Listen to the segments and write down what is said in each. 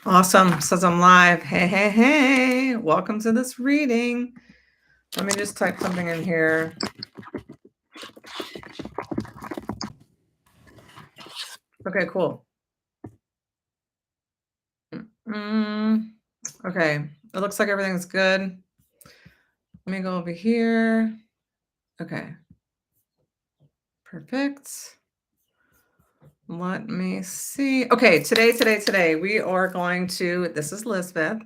Awesome. Says I'm live. Hey, hey, hey. Welcome to this reading. Let me just type something in here. Okay, cool. Mm, okay. It looks like everything's good. Let me go over here. Okay. Perfect. Let me see. Okay, today, we are going to, this is Lisbeth.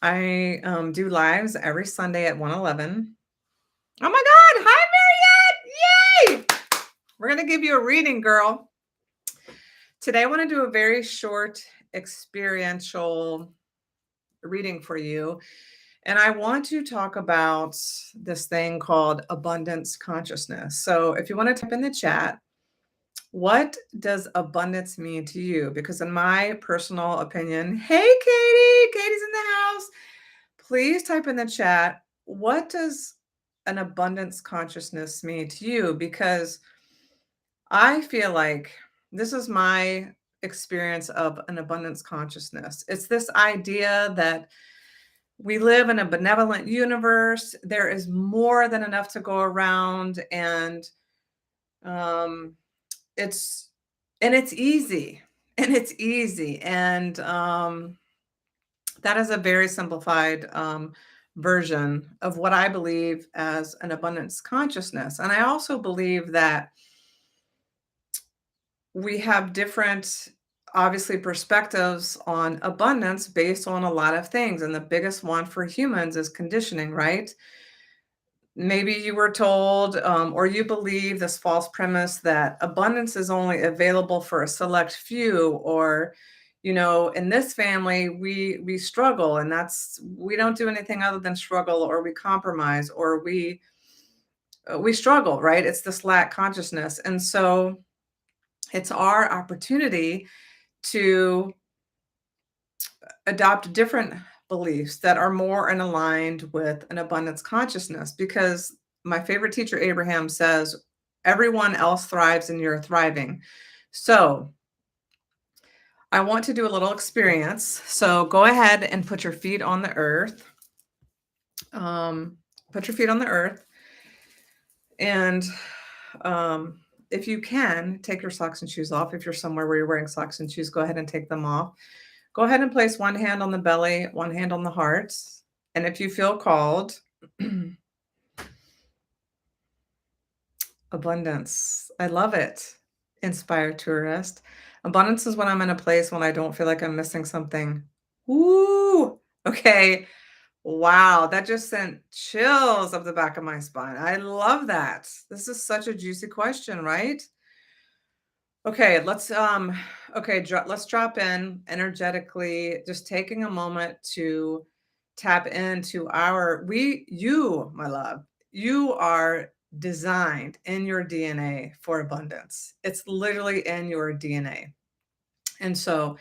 I do lives every Sunday at 1:11. Oh my God. Hi, Mariette. Yay. We're going to give you a reading, girl. Today, I want to do a very short experiential reading for you. And I want to talk about this thing called abundance consciousness. So, if you want to type in the chat, what does abundance mean to you? Because, in my personal opinion, hey, Katie's in the house. Please type in the chat, what does an abundance consciousness mean to you? Because I feel like this is my experience of an abundance consciousness. It's this idea that we live in a benevolent universe. There is more than enough to go around, and um, it's it's easy, and that is a very simplified version of what I believe as an abundance consciousness. And I also believe that we have different, obviously, perspectives on abundance based on a lot of things. And the biggest one for humans is conditioning, right? Maybe you were told, or you believe this false premise that abundance is only available for a select few, or in this family we struggle, and we don't do anything other than struggle, or we compromise, or we struggle, right? It's this lack consciousness. And so it's our opportunity to adopt different beliefs that are more in aligned with an abundance consciousness. Because my favorite teacher, Abraham, says, everyone else thrives and you're thriving. So I want to do a little experience. So go ahead and put your feet on the earth. Put your feet on the earth. And if you can, take your socks and shoes off. If you're somewhere where you're wearing socks and shoes, go ahead and take them off. Go ahead and place one hand on the belly, one hand on the heart. And if you feel called, abundance. I love it. Inspire tourist. Abundance is when I'm in a place when I don't feel like I'm missing something. Woo! Okay. Wow, that just sent chills up the back of my spine. I love that. This is such a juicy question, right? Okay, let's let's drop in energetically, just taking a moment to tap into you, my love. You are designed in your DNA for abundance. It's literally in your DNA. And so,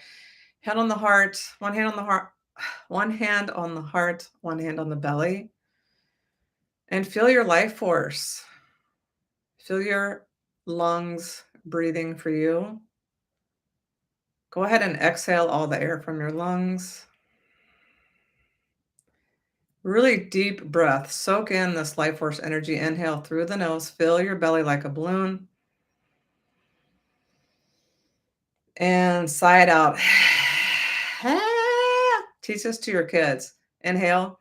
hand on the heart, one hand on the heart, one hand on the heart, one hand on the belly, and feel your life force. Feel your lungs breathing for you. Go ahead and exhale all the air from your lungs. Really deep breath. Soak in this life force energy. Inhale through the nose. Fill your belly like a balloon. And sigh it out. Teach this to your kids. Inhale.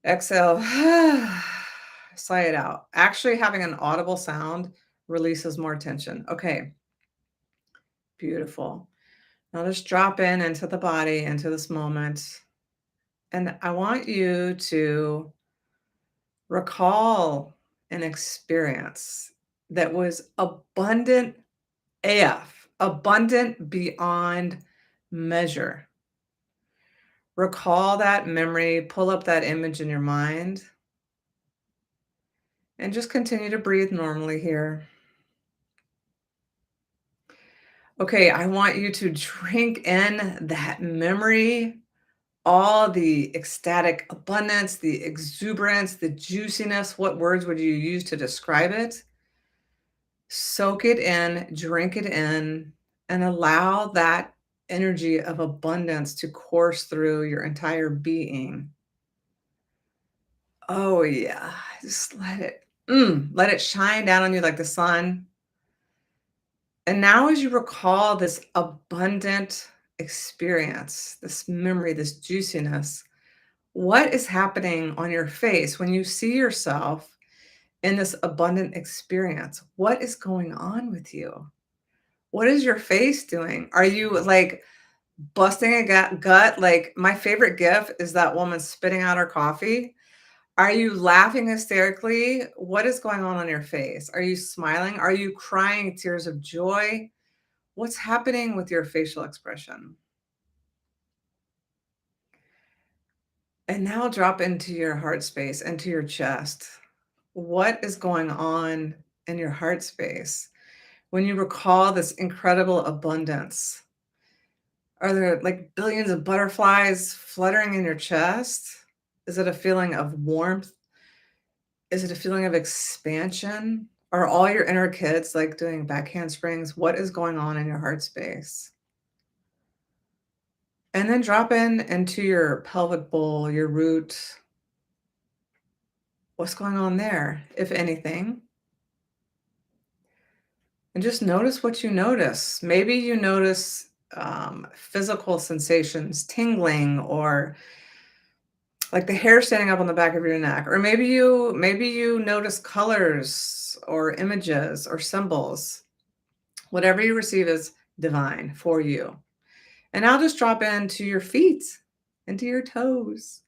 Exhale. Sigh it out. Actually, having an audible sound releases more tension. Okay. Beautiful. Now just drop in into the body, into this moment. And I want you to recall an experience that was abundant AF, abundant beyond measure. Recall that memory, pull up that image in your mind, and just continue to breathe normally here. Okay, I want you to drink in that memory, all the ecstatic abundance, the exuberance, the juiciness. What words would you use to describe it? Soak it in, drink it in, and allow that energy of abundance to course through your entire being. Oh, yeah. Just let it shine down on you like the sun. And now, as you recall this abundant experience, this memory, this juiciness, what is happening on your face when you see yourself in this abundant experience? What is going on with you? What is your face doing? Are you like busting a gut? Like my favorite gif is that woman spitting out her coffee. Are you laughing hysterically? What is going on your face? Are you smiling? Are you crying tears of joy? What's happening with your facial expression? And now drop into your heart space, into your chest. What is going on in your heart space when you recall this incredible abundance? Are there like billions of butterflies fluttering in your chest? Is it a feeling of warmth? Is it a feeling of expansion? Are all your inner kids like doing back handsprings? What is going on in your heart space? And then drop in into your pelvic bowl, your root. What's going on there, if anything? And just notice what you notice. Maybe you notice physical sensations, tingling, or like the hair standing up on the back of your neck. Or maybe you notice colors or images or symbols. Whatever you receive is divine for you. And now just drop into your feet, into your toes.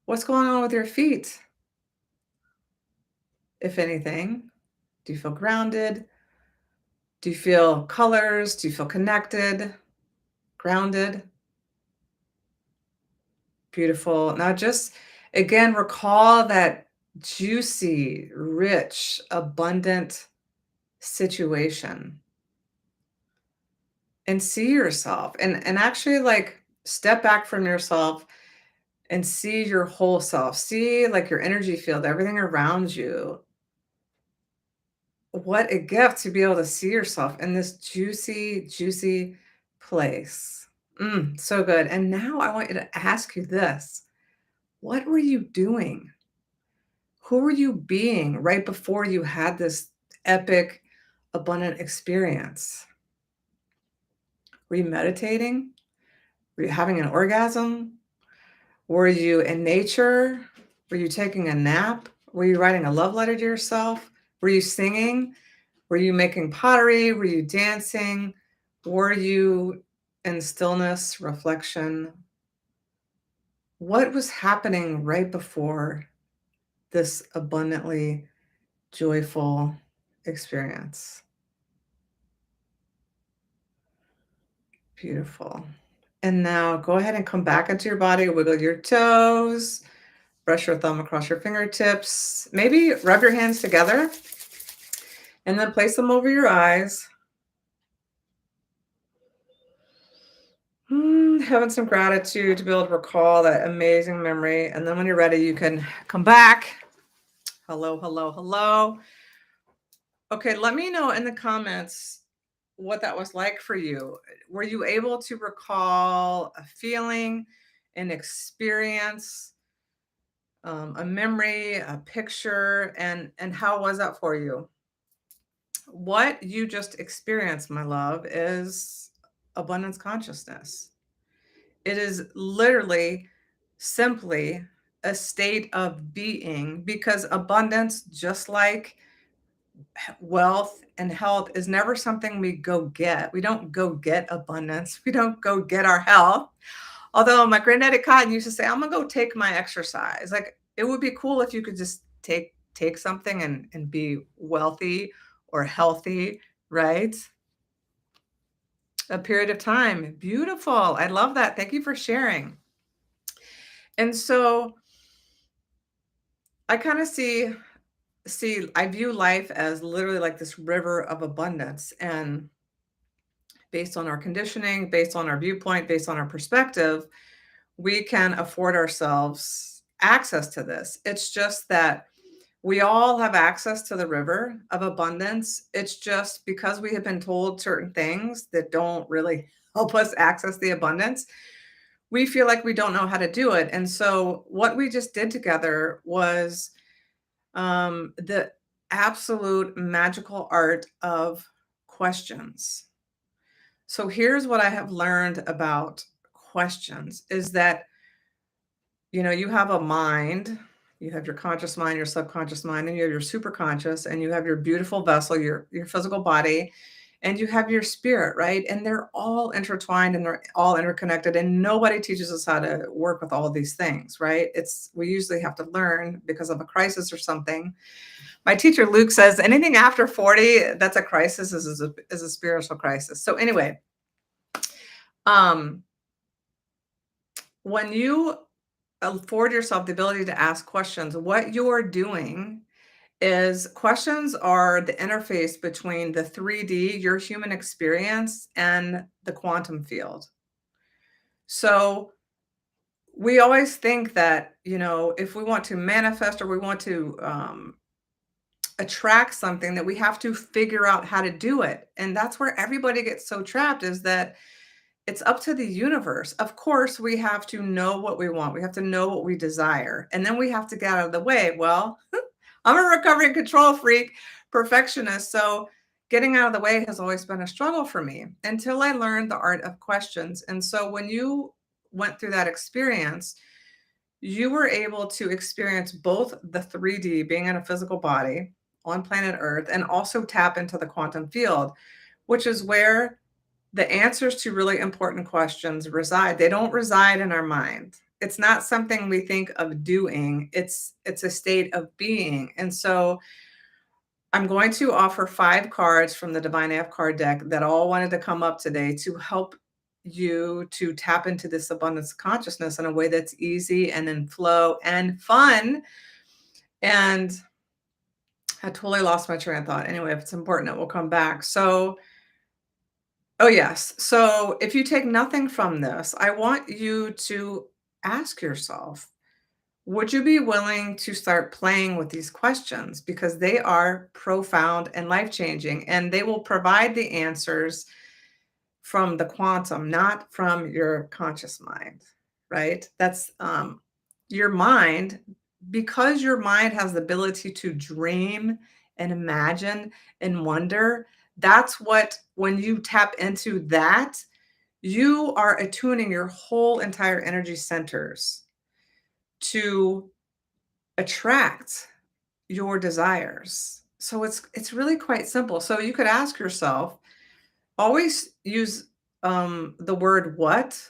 What's going on with your feet, if anything? Do you feel grounded? Do you feel colors? Do you feel connected, grounded? Beautiful. Now, just again, recall that juicy, rich, abundant situation and see yourself and actually like step back from yourself and see your whole self. See like your energy field, everything around you. What a gift to be able to see yourself in this juicy, juicy place. So good. And now I want you to ask you this. What were you doing? Who were you being right before you had this epic, abundant experience? Were you meditating? Were you having an orgasm? Were you in nature? Were you taking a nap? Were you writing a love letter to yourself? Were you singing? Were you making pottery? Were you dancing? Were you in stillness, reflection? What was happening right before this abundantly joyful experience? Beautiful. And now go ahead and come back into your body, wiggle your toes, brush your thumb across your fingertips, maybe rub your hands together and then place them over your eyes. Having some gratitude to be able to recall that amazing memory. And then when you're ready, you can come back. Hello, hello, hello. Okay, let me know in the comments what that was like for you. Were you able to recall a feeling, an experience, a memory, a picture, and how was that for you? What you just experienced, my love, is abundance consciousness. It is literally simply a state of being because abundance, just like wealth and health, is never something we go get. We don't go get abundance. We don't go get our health. Although my granddaddy Cotton used to say, I'm gonna go take my exercise. Like it would be cool if you could just take something and be wealthy or healthy, right? A period of time. Beautiful. I love that. Thank you for sharing. And so I kind of I view life as literally like this river of abundance. And based on our conditioning, based on our viewpoint, based on our perspective, we can afford ourselves access to this. It's just that We all have access to the river of abundance. It's just because we have been told certain things that don't really help us access the abundance, we feel like we don't know how to do it. And so, what we just did together was the absolute magical art of questions. So, here's what I have learned about questions is that you have a mind, you have your conscious mind, your subconscious mind, and you have your superconscious, and you have your beautiful vessel, your physical body, and you have your spirit, right? And they're all intertwined and they're all interconnected, and nobody teaches us how to work with all of these things, right? It's we usually have to learn because of a crisis or something. My teacher Luke says anything after 40, that's a crisis, is a spiritual crisis. So anyway, um, when you afford yourself the ability to ask questions, what you're doing is questions are the interface between the 3D, your human experience, and the quantum field. So we always think that, if we want to manifest or we want to attract something, that we have to figure out how to do it. And that's where everybody gets so trapped is that it's up to the universe. Of course, we have to know what we want. We have to know what we desire. And then we have to get out of the way. Well, I'm a recovering control freak, perfectionist. So getting out of the way has always been a struggle for me until I learned the art of questions. And so when you went through that experience, you were able to experience both the 3D, being in a physical body on planet Earth, and also tap into the quantum field, which is where the answers to really important questions reside. They don't reside in our mind. It's not something we think of doing. It's a state of being. And so I'm going to offer 5 cards from the Divine AF card deck that all wanted to come up today to help you to tap into this abundance consciousness in a way that's easy and in flow and fun. And I totally lost my train of thought. Anyway, if it's important, it will come back. So oh, yes. So if you take nothing from this, I want you to ask yourself, would you be willing to start playing with these questions? Because they are profound and life changing, and they will provide the answers from the quantum, not from your conscious mind, right? That's your mind, because your mind has the ability to dream and imagine and wonder. That's what, when you tap into that, you are attuning your whole entire energy centers to attract your desires. So it's really quite simple. So you could ask yourself, always use the word what,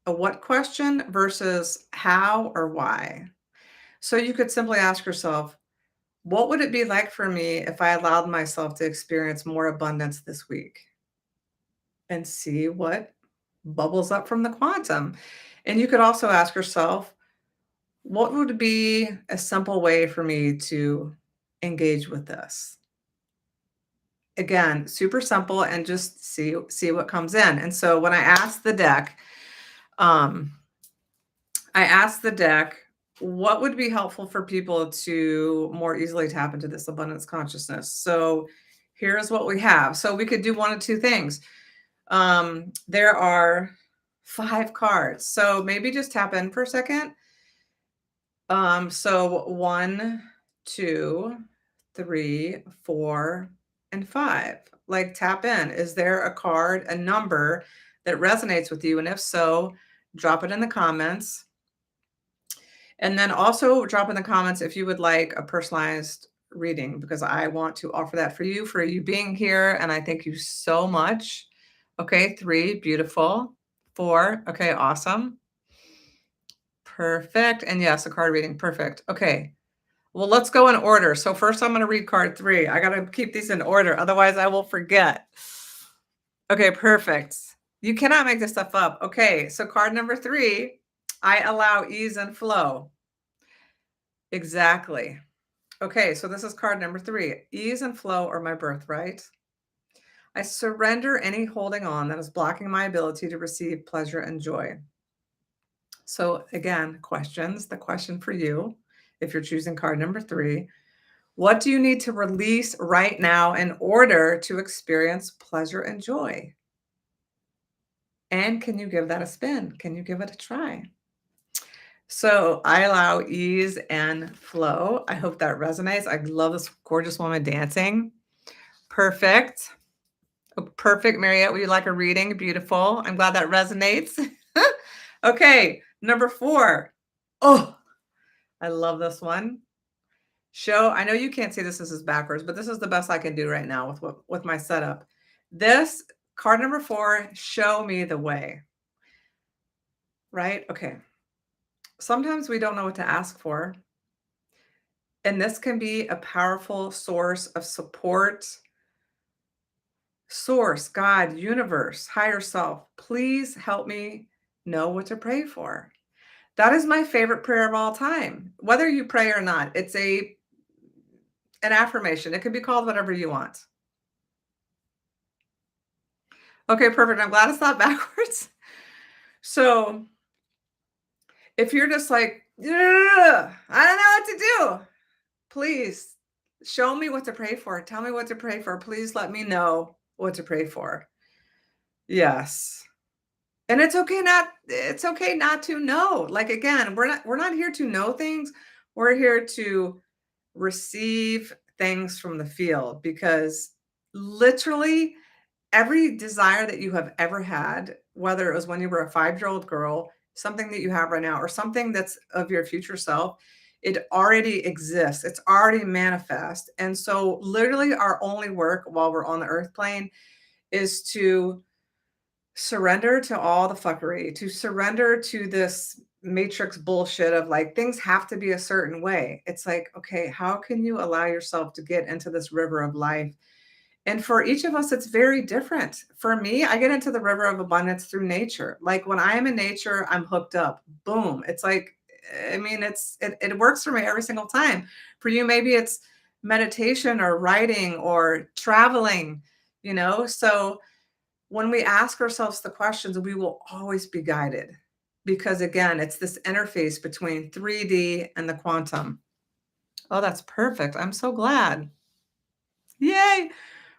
a what question versus how or why. So you could simply ask yourself, what would it be like for me if I allowed myself to experience more abundance this week? And see what bubbles up from the quantum. And you could also ask yourself, what would be a simple way for me to engage with this? Again, super simple, and just see what comes in. And so when um, I asked the deck, what would be helpful for people to more easily tap into this abundance consciousness? So here's what we have. So we could do one of two things. There are 5 cards. So maybe just tap in for a second. So 1, 2, 3, 4, and 5. Like, tap in. Is there a card, a number that resonates with you? And if so, drop it in the comments. And then also drop in the comments if you would like a personalized reading, because I want to offer that for you being here. And I thank you so much. Okay, 3, beautiful. 4, okay, awesome. Perfect. And yes, a card reading, perfect. Okay, well, let's go in order. So first I'm going to read card 3. I got to keep these in order, otherwise I will forget. Okay, perfect. You cannot make this stuff up. Okay, so card number 3, I allow ease and flow. Exactly. Okay, so this is card number 3. Ease and flow are my birthright. I surrender any holding on that is blocking my ability to receive pleasure and joy. So again, questions. The question for you, if you're choosing card number 3, What do you need to release right now in order to experience pleasure and joy? And can you give that a spin? Can you give it a try? So I allow ease and flow. I hope that resonates. I love this gorgeous woman dancing. Perfect. Oh, perfect, Mariette. Would you like a reading? Beautiful. I'm glad that resonates. Okay, number 4. Oh, I love this one. Show. I know you can't see this is backwards, but this is the best I can do right now with my setup. This card number 4, show me the way. Right? Okay. Sometimes we don't know what to ask for. And this can be a powerful source of support. Source, God, universe, higher self, please help me know what to pray for. That is my favorite prayer of all time. Whether you pray or not, it's an affirmation. It can be called whatever you want. Okay, perfect. I'm glad it's not backwards. So if you're just like, "Ugh, I don't know what to do," please show me what to pray for. Tell me what to pray for. Please let me know what to pray for. Yes. And it's okay not to know. Like again, we're not here to know things. We're here to receive things from the field because literally every desire that you have ever had, whether it was when you were a 5-year-old girl, something that you have right now, or something that's of your future self, it already exists. It's already manifest. And so literally our only work while we're on the earth plane is to surrender to all the fuckery, to surrender to this matrix bullshit of like things have to be a certain way. It's like, okay, how can you allow yourself to get into this river of life? And for each of us, it's very different. For me, I get into the river of abundance through nature. Like when I am in nature, I'm hooked up. Boom. It's like, I mean, it works for me every single time. For you, maybe it's meditation or writing or traveling, So when we ask ourselves the questions, we will always be guided because, again, it's this interface between 3D and the quantum. Oh, that's perfect. I'm so glad. Yay.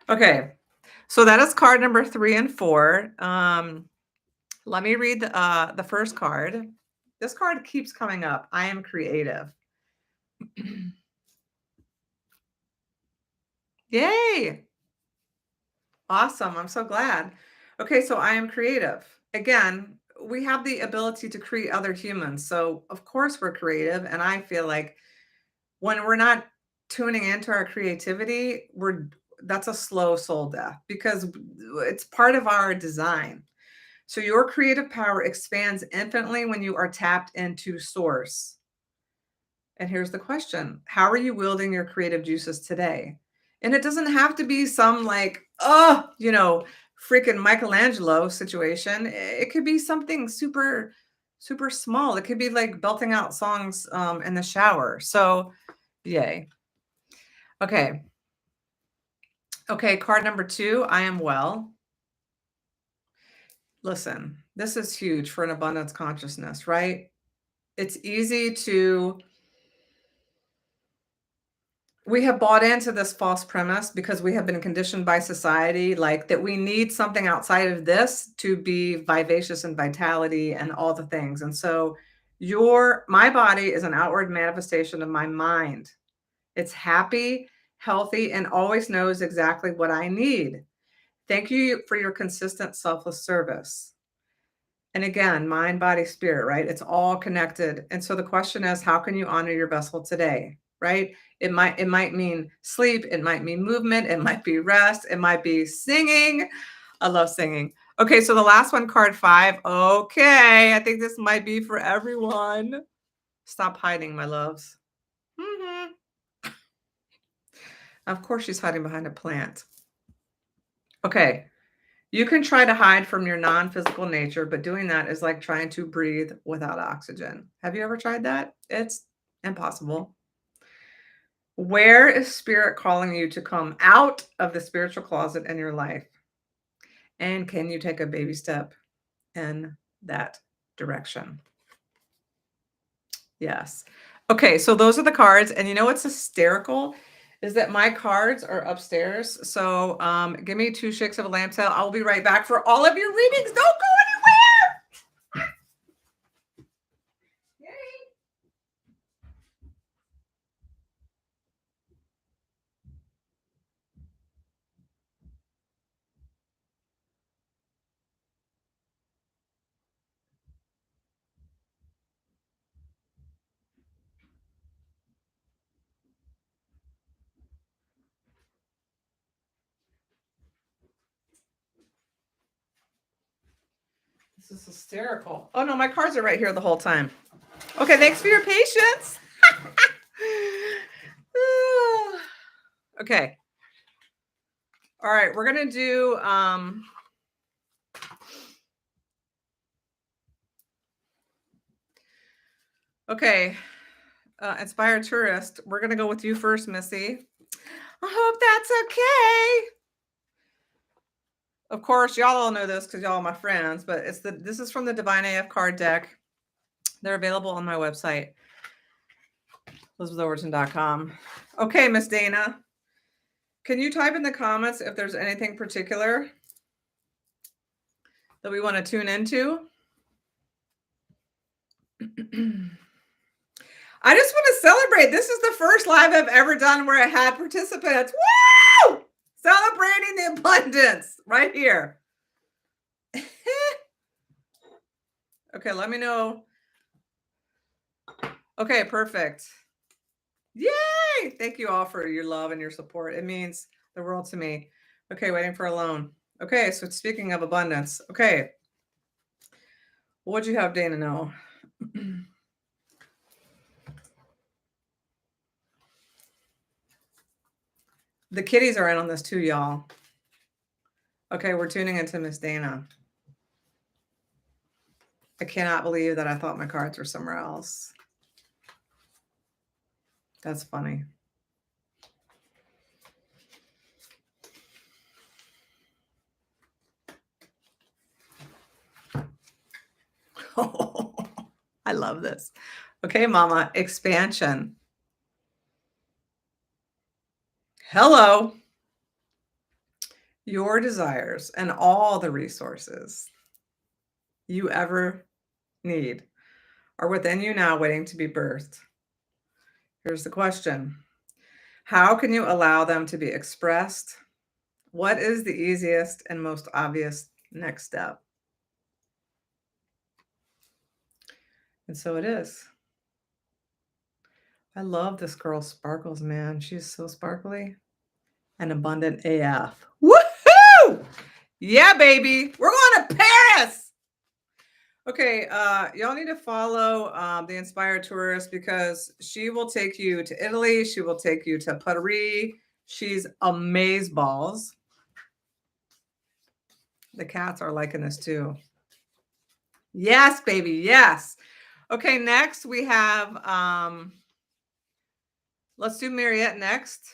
Okay. So that is card number 3 and 4. Let me read the first card. This card keeps coming up. I am creative. Yay. Awesome. I'm so glad. Okay, so I am creative. Again, we have the ability to create other humans. So, of course, we're creative. And I feel like when we're not tuning into our creativity, that's a slow soul death because it's part of our design. So, your creative power expands infinitely when you are tapped into source. And here's the question: how are you wielding your creative juices today? And it doesn't have to be some like, freaking Michelangelo situation. It could be something super, super small. It could be like belting out songs in the shower. So, yay. Okay. Okay. Card number 2, I am well. Listen, this is huge for an abundance consciousness, right? It's easy to we have bought into this false premise because we have been conditioned by society like that we need something outside of this to be vivacious and vitality and all the things. And so my body is an outward manifestation of my mind. It's happy, healthy, and always knows exactly what I need. Thank you for your consistent selfless service. And again, mind, body, spirit, right? It's all connected. And so the question is, how can you honor your vessel today? Right? It might mean sleep, it might mean movement, it might be rest, it might be singing. I love singing. Okay, so the last one, card 5. Okay, I think this might be for everyone. Stop hiding, my loves. Mhm. Of course, she's hiding behind a plant. Okay, you can try to hide from your non-physical nature, but doing that is like trying to breathe without oxygen. Have you ever tried that? It's impossible. Where is spirit calling you to come out of the spiritual closet in your life? And can you take a baby step in that direction? Yes. Okay, so those are the cards. And you know what's hysterical is that my cards are upstairs. So give me 2 shakes of a lamb tail. I'll be right back for all of your readings. Don't go anywhere. Yay. This is hysterical. Oh no, my cards are right here the whole time. Okay, thanks for your patience. Okay. All right, we're gonna do okay. Inspired tourist. We're gonna go with you first, Missy. I hope that's okay. Of course, y'all all know this because y'all are my friends, but this is from the Divine AF card deck. They're available on my website, ElizabethOverton.com. Okay, Miss Dana. Can you type in the comments if there's anything particular that we want to tune into? I just want to celebrate. This is the first live I've ever done where I had participants. Woo! Celebrating the abundance right here. Okay, let me know. Okay, perfect. Yay! Thank you all for your love and your support. It means the world to me. Okay, waiting for a loan. Okay, so speaking of abundance. Okay. What'd you have Dana know? The kitties are in on this too, y'all. Okay, we're tuning into Miss Dana. I cannot believe that I thought my cards were somewhere else. That's funny. Oh, I love this. Okay, Mama, expansion. Hello. Your desires and all the resources you ever need are within you now, waiting to be birthed. Here's the question. How can you allow them to be expressed? What is the easiest and most obvious next step? And so it is. I love this girl Sparkles, man. She's so sparkly and abundant AF. Woohoo! Yeah, baby. We're going to Paris. Okay, y'all need to follow the Inspired Tourist because she will take you to Italy. She will take you to Paris. She's amazeballs. The cats are liking this too. Yes, baby. Yes. Okay, next we have, let's do Mariette next.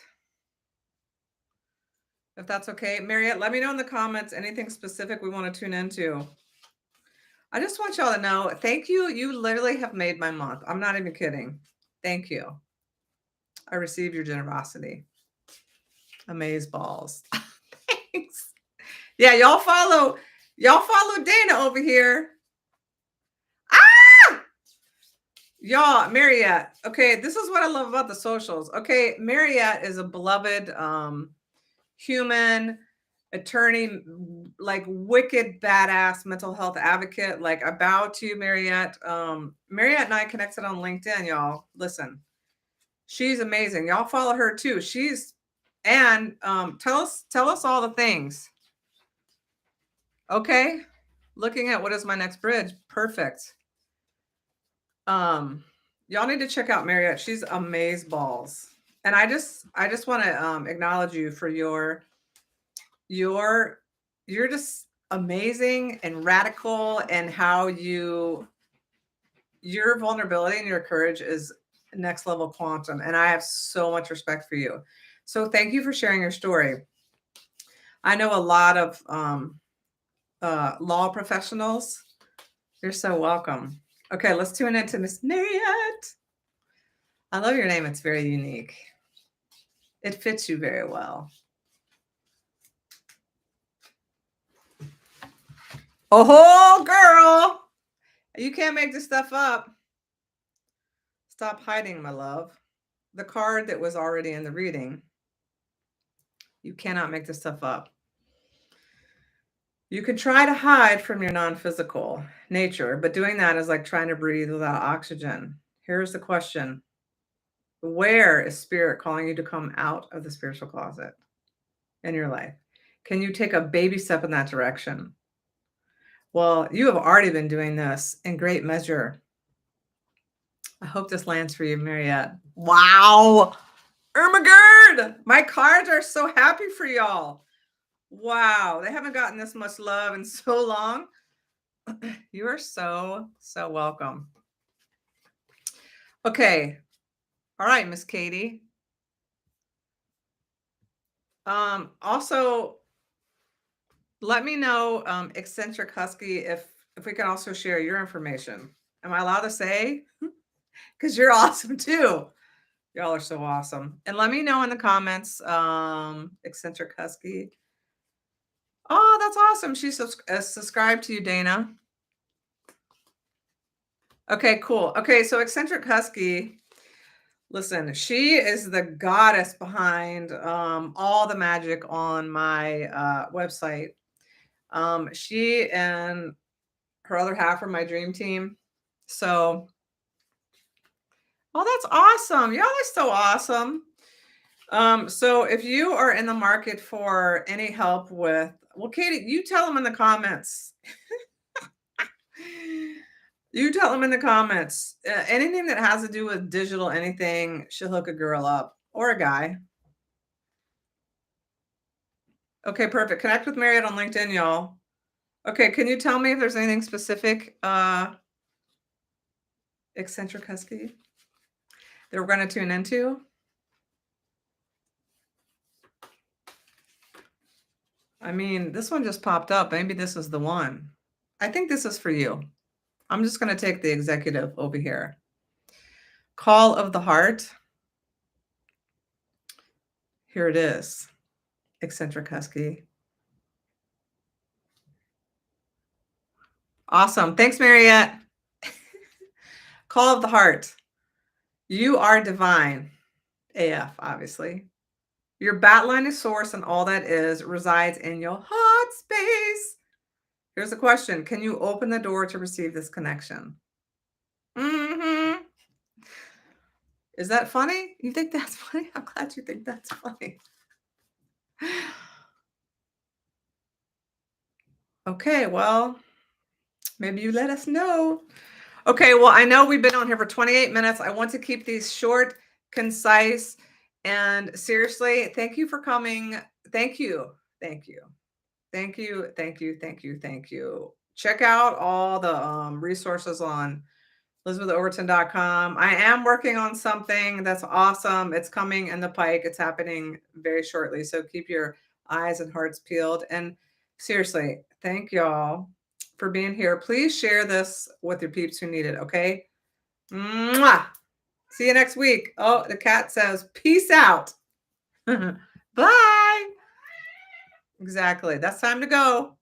If that's okay. Mariette, let me know in the comments anything specific we want to tune into. I just want y'all to know, thank you. You literally have made my month. I'm not even kidding. Thank you. I receive your generosity. Amazeballs. Thanks. Yeah, y'all follow Dana over here. Ah! Y'all, Mariette. Okay, this is what I love about the socials. Okay, Mariette is a beloved human attorney, like wicked badass mental health advocate. Like I bow to you, Mariette. Mariette and I connected on LinkedIn, y'all. Listen, she's amazing. Y'all follow her too. And tell us all the things. Okay, looking at what is my next bridge. Perfect. Y'all need to check out Mariette. She's amazeballs. And I just want to acknowledge you for you're just amazing and radical, and how your vulnerability and your courage is next level quantum. And I have so much respect for you. So thank you for sharing your story. I know a lot of law professionals. You're so welcome. Okay, let's tune into Miss Mariette. I love your name. It's very unique. It fits you very well. Oh, girl. You can't make this stuff up. Stop hiding, my love. The card that was already in the reading. You cannot make this stuff up. You can try to hide from your non-physical nature, but doing that is like trying to breathe without oxygen. Here's the question. Where is spirit calling you to come out of the spiritual closet in your life? Can you take a baby step in that direction? Well, you have already been doing this in great measure. I hope this lands for you, Mariette. Wow. Oh my God. My cards are so happy for y'all. Wow. They haven't gotten this much love in so long. You are so welcome. Okay. All right, Miss Katie. Also, let me know, Eccentric Husky, if we can also share your information. Am I allowed to say? Because you're awesome too. Y'all are so awesome. And let me know in the comments, Eccentric Husky. Oh, that's awesome. She's subscribed to you, Dana. Okay, cool. Okay, so Eccentric Husky, listen, she is the goddess behind all the magic on my website. She and her other half are my dream team. So, oh, that's awesome. Y'all are so awesome. So if you are in the market for any help with, well, Katie, you tell them in the comments. You tell them in the comments. Anything that has to do with digital anything, she'll hook a girl up or a guy. Okay, perfect. Connect with Marriott on LinkedIn, y'all. Okay, can you tell me if there's anything specific, Eccentric Husky, that we're going to tune into? I mean, this one just popped up. Maybe this is the one. I think this is for you. I'm just going to take the executive over here. Call of the Heart. Here it is. Eccentric Husky. Awesome. Thanks, Mariette. Call of the Heart. You are divine. AF, obviously. Your bat line of source and all that is resides in your heart space. Here's the question. Can you open the door to receive this connection? Mm-hmm. Is that funny? You think that's funny? I'm glad you think that's funny. Okay, well, maybe you let us know. Okay, well, I know we've been on here for 28 minutes. I want to keep these short, concise, and seriously, thank you for coming. Thank you. Thank you. Thank you. Thank you. Thank you. Thank you. Check out all the resources on ElizabethOverton.com. I am working on something that's awesome. It's coming in the pike. It's happening very shortly. So keep your eyes and hearts peeled. And seriously, thank y'all for being here. Please share this with your peeps who need it. Okay. Mwah! See you next week. Oh, the cat says, peace out. Bye. Exactly. That's time to go.